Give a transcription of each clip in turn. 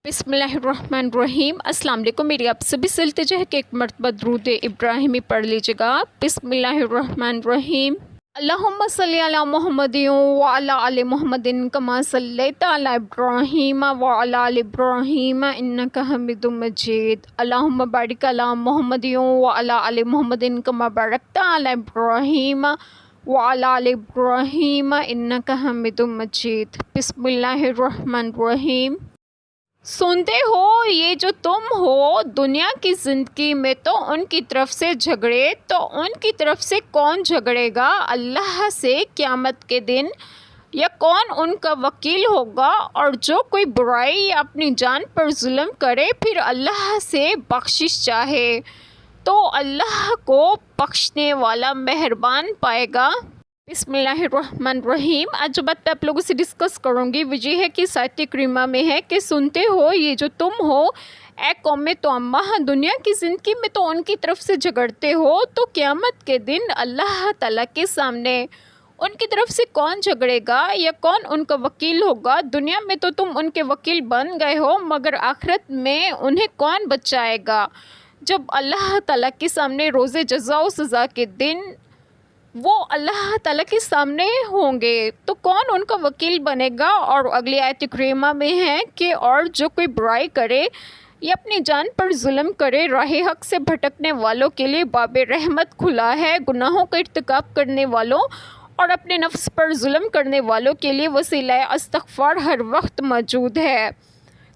بسم اللہ الرحمن الرحیم۔ السلام علیکم، میری آپ سبھی سے التجا ہے کہ ایک مرتبہ درود ابراہیمی پڑھ لیجیے گا۔ بسم اللہ الرحمن الرحیم۔ اللہم صلی علی محمد وعلی آل محمد کما صلیت علی ابراہیم وعلی آل ابراہیم انک حمید مجید۔ اللہم بارک علی محمد وعلی آل محمد کما بارکت علی ابراہیم وعلی آل ابراہیم انک حمید مجید۔ بسم اللہ الرحمن الرحیم۔ سنتے ہو یہ جو تم ہو دنیا کی زندگی میں تو ان کی طرف سے جھگڑے، تو ان کی طرف سے کون جھگڑے گا اللہ سے قیامت کے دن، یا کون ان کا وکیل ہوگا؟ اور جو کوئی برائی یا اپنی جان پر ظلم کرے پھر اللہ سے بخشش چاہے تو اللہ کو بخشنے والا مہربان پائے گا۔ بسم اللہ الرحمن الرحیم۔ آج جو بات میں آپ لوگوں سے ڈسکس کروں گی وہ یہ ہے کہ آیت کریمہ میں ہے کہ سنتے ہو یہ جو تم ہو اے قوم توامہ، دنیا کی زندگی میں تو ان کی طرف سے جھگڑتے ہو، تو قیامت کے دن اللہ تعالیٰ کے سامنے ان کی طرف سے کون جھگڑے گا یا کون ان کا وکیل ہوگا؟ دنیا میں تو تم ان کے وکیل بن گئے ہو، مگر آخرت میں انہیں کون بچائے گا؟ جب اللہ تعالیٰ کے سامنے روز جزا و سزا کے دن وہ اللہ تعالیٰ کے سامنے ہوں گے تو کون ان کا وکیل بنے گا؟ اور اگلی آیت کریمہ میں ہے کہ اور جو کوئی برائی کرے یا اپنی جان پر ظلم کرے، راہ حق سے بھٹکنے والوں کے لیے باب رحمت کھلا ہے، گناہوں کا ارتکاب کرنے والوں اور اپنے نفس پر ظلم کرنے والوں کے لیے وسیلہ استغفار ہر وقت موجود ہے۔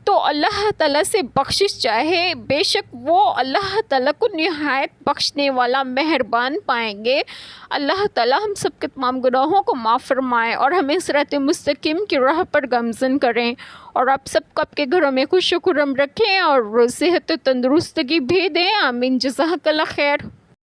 تو اللہ تعالیٰ سے بخشش چاہے، بے شک وہ اللہ تعالیٰ کو نہایت بخشنے والا مہربان پائیں گے۔ اللہ تعالیٰ ہم سب کے تمام گناہوں کو معاف فرمائے اور ہمیں صراط مستقیم کی راہ پر گامزن کریں، اور آپ سب کو آپ کے گھروں میں خوش و خرم رکھیں اور صحت و تندرستگی بھی دیں۔ آمین۔ جزاک اللہ خیر۔